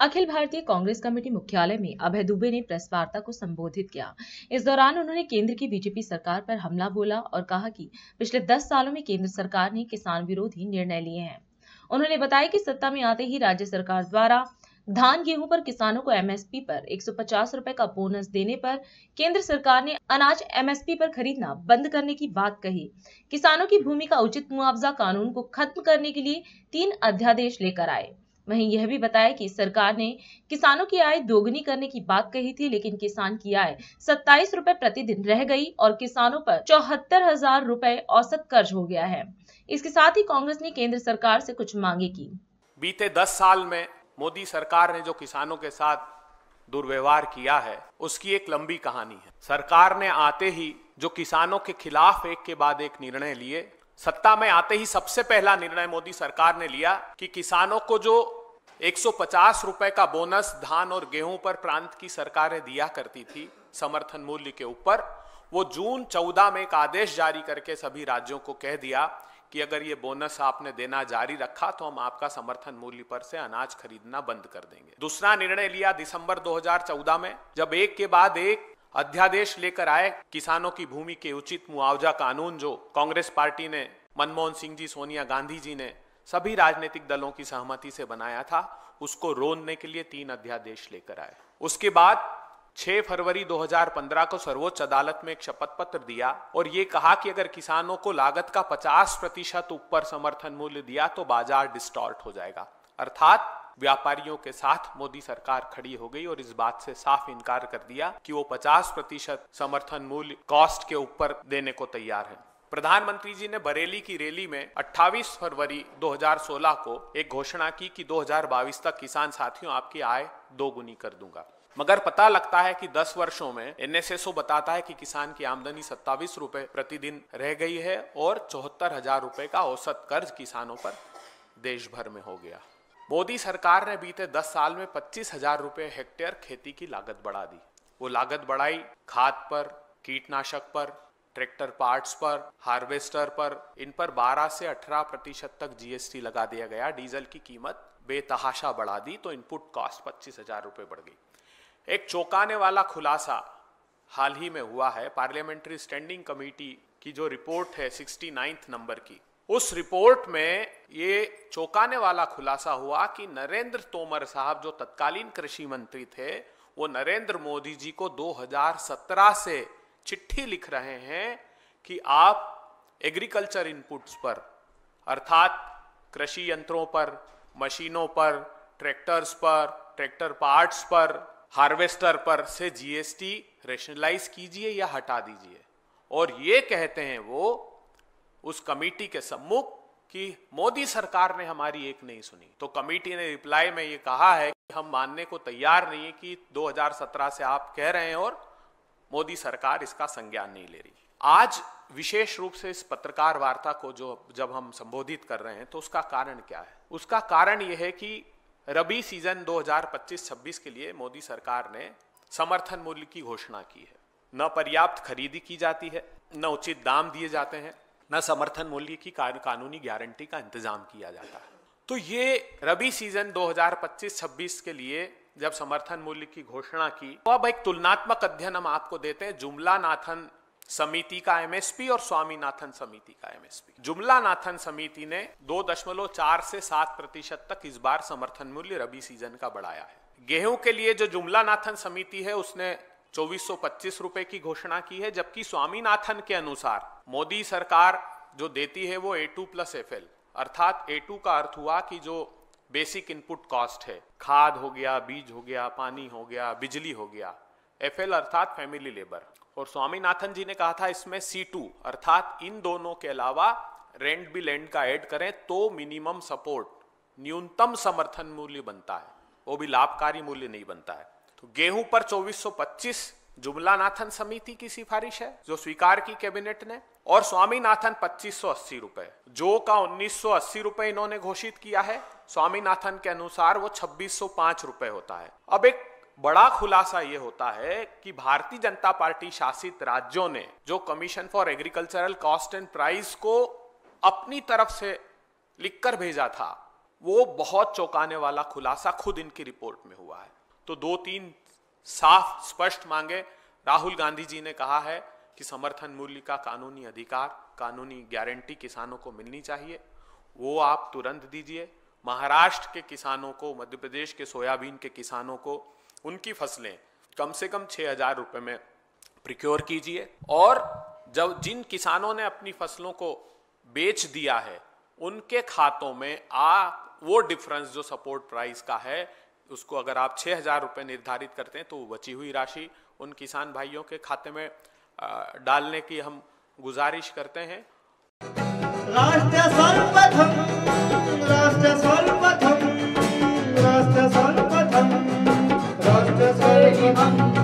Akhil Bharatiya Congress committee मुख्यालय में अभय दुबे ने प्रेस वार्ता को संबोधित किया। इस दौरान उन्होंने केंद्र की बीजेपी सरकार पर हमला बोला और कहा कि पिछले 10 सालों में केंद्र सरकार ने किसान विरोधी निर्णय लिए हैं। उन्होंने बताया कि सत्ता में आते ही राज्य सरकार द्वारा धान गेहूं पर किसानों को एमएसपी पर 150 रुपए का बोनस देने पर केंद्र सरकार ने अनाज एमएसपी पर खरीदना बंद करने की बात कही। किसानों की भूमि का उचित मुआवजा कानून को खत्म करने के लिए 3 अध्यादेश लेकर आए। वहीं यह भी बताया कि सरकार ने किसानों की आय दोगुनी करने की बात कही थी, लेकिन किसान की आय 27 रुपए प्रतिदिन रह गई और किसानों पर 74,000 रुपए औसत कर्ज हो गया है। इसके साथ ही कांग्रेस ने केंद्र सरकार से कुछ मांगे की। बीते 10 साल में मोदी सरकार ने जो किसानों के साथ दुर्व्यवहार किया है उसकी एक लंबी कहानी है। सरकार ने आते ही जो किसानों के खिलाफ एक के बाद एक निर्णय लिए, सत्ता में आते ही सबसे पहला निर्णय मोदी सरकार ने लिया कि किसानों को जो 150 रुपए का बोनस धान और गेहूं पर प्रांत की सरकारें दिया करती थी समर्थन मूल्य के ऊपर, वो जून 14 में एक आदेश जारी करके सभी राज्यों को कह दिया कि अगर ये बोनस आपने देना जारी रखा तो हम आपका समर्थन मूल्य पर से अनाज खरीदना बंद कर देंगे। दूसरा निर्णय लिया दिसंबर 2014 में, जब एक के बाद एक अध्यादेश लेकर आए किसानों की भूमि के उचित मुआवजा कानून जो कांग्रेस पार्टी ने, मनमोहन सिंह जी, सोनिया गांधी जी ने सभी राजनीतिक दलों की सहमति से बनाया था, उसको रोकने के लिए 3 अध्यादेश लेकर आए। उसके बाद 6 फरवरी 2015 को सर्वोच्च अदालत में एक शपथ पत्र दिया और ये कहा कि अगर किसानों को लागत का 50% ऊपर समर्थन मूल्य दिया तो बाजार डिस्टॉर्ट हो जाएगा। अर्थात व्यापारियों के साथ मोदी सरकार खड़ी हो गई और इस बात से साफ इनकार कर दिया कि वो 50% समर्थन मूल्य कॉस्ट के ऊपर देने को तैयार है। प्रधानमंत्री जी ने बरेली की रैली में 28 फरवरी 2016 को एक घोषणा की कि 2022 तक किसान साथियों आपकी आय दोगुनी कर दूंगा, मगर पता लगता है कि 10 वर्षों में एनएसएसओ बताता है कि किसान की आमदनी 27 रुपए प्रतिदिन रह गई है और 74,000 रुपए का औसत कर्ज किसानों पर देश भर में हो गया। मोदी सरकार ने बीते 10 साल में 25,000 रुपए हेक्टेयर खेती की लागत बढ़ा दी। वो लागत बढ़ाई खाद पर, कीटनाशक पर, ट्रैक्टर पार्ट्स पर, हार्वेस्टर पर, इन पर 12 से 18% तक जीएसटी लगा दिया गया। डीजल की कीमत बेतहाशा बढ़ा दी तो इनपुट कॉस्ट 25,000 रुपए बढ़ गई। एक चौंकाने वाला खुलासा हाल ही में हुआ है। पार्लियामेंट्री स्टैंडिंग कमेटी की जो रिपोर्ट है 69 नंबर की, उस रिपोर्ट में ये चौंकाने वाला खुलासा हुआ कि नरेंद्र तोमर साहब जो तत्कालीन कृषि मंत्री थे, वो नरेंद्र मोदी जी को 2017 से चिट्ठी लिख रहे हैं कि आप एग्रीकल्चर इनपुट्स पर, अर्थात कृषि यंत्रों पर, मशीनों पर, ट्रैक्टर्स पर, ट्रैक्टर पार्ट्स पर, हार्वेस्टर पर से जीएसटी रेशनलाइज कीजिए या हटा दीजिए। और ये कहते हैं वो उस कमेटी के सम्मुख कि मोदी सरकार ने हमारी एक नहीं सुनी। तो कमेटी ने रिप्लाई में ये कहा है कि हम मानने को तैयार नहीं है कि 2017 से आप कह रहे हैं और मोदी सरकार इसका संज्ञान नहीं ले रही। आज विशेष रूप से इस पत्रकार वार्ता को जब हम संबोधित कर रहे हैं तो उसका कारण क्या है? उसका कारण यह है कि रबी सीजन 2025-26 के लिए मोदी सरकार ने समर्थन मूल्य की घोषणा की है। न पर्याप्त खरीदी की जाती है, न उचित दाम दिए जाते हैं, न समर्थन मूल्य की कानूनी गारंटी का इंतजाम किया जाता है। तो ये रबी सीजन 2025-26 के लिए जब समर्थन मूल्य की घोषणा की तो अब एक तुलनात्मक अध्ययन हम आपको देते हैं जुमलानाथन समिति का एमएसपी और स्वामीनाथन समिति का एमएसपी। जुमलानाथन समिति ने 2.4 से 7% तक इस बार समर्थन मूल्य रबी सीजन का बढ़ाया है। गेहूं के लिए जो जुमलानाथन समिति है उसने 2425 रुपए की घोषणा की है, जबकि स्वामीनाथन के अनुसार मोदी सरकार जो देती है वो A2+FL, अर्थात A2 का अर्थ हुआ कि जो बेसिक इनपुट कॉस्ट है, खाद हो गया, बीज हो गया, पानी हो गया, बिजली हो गया, FL अर्थात फैमिली लेबर। और स्वामीनाथन जी ने कहा था इसमें C2 अर्थात इन दोनों के अलावा रेंट भी लैंड का ऐड करें तो मिनिमम सपोर्ट, न्यूनतम समर्थन मूल्य बनता है, वो भी लाभकारी मूल्य नहीं बनता है। तो गेहूं पर 2425 जुमलानाथन समिति की सिफारिश है जो स्वीकार की कैबिनेट ने, और स्वामीनाथन 2580 रुपए, जो का 1980 रुपए इन्होंने घोषित किया है, स्वामीनाथन के अनुसार वो 2605 रुपए होता है। अब एक बड़ा खुलासा ये होता है कि भारतीय जनता पार्टी शासित राज्यों ने जो commission for agricultural cost and price को अपनी तरफ से लिखकर भेजा था, वो बहुत चौंकाने वाला खुलासा खुद इनकी रिपोर्ट में हुआ है। तो 2-3 साफ स्पष्ट मांगे राहुल गांधी जी ने कहा है कि समर्थन मूल्य का कानूनी अधिकार, कानूनी गारंटी किसानों को मिलनी चाहिए, वो आप तुरंत दीजिए। महाराष्ट्र के किसानों को, मध्य प्रदेश के सोयाबीन के किसानों को उनकी फसलें कम से कम 6,000 रुपए में प्रिक्योर कीजिए। और जब जिन किसानों ने अपनी फसलों को बेच दिया है उनके खातों में वो डिफरेंस जो सपोर्ट प्राइस का है उसको अगर आप 6,000 रुपए निर्धारित करते हैं तो बची हुई राशि उन किसान भाइयों के खाते में डालने की हम गुजारिश करते हैं। राष्ट्र सर्वप्रथम, राष्ट्र सर्वप्रथम, राष्ट्र सर्वप्रथम, राष्ट्र सर्वप्रथम।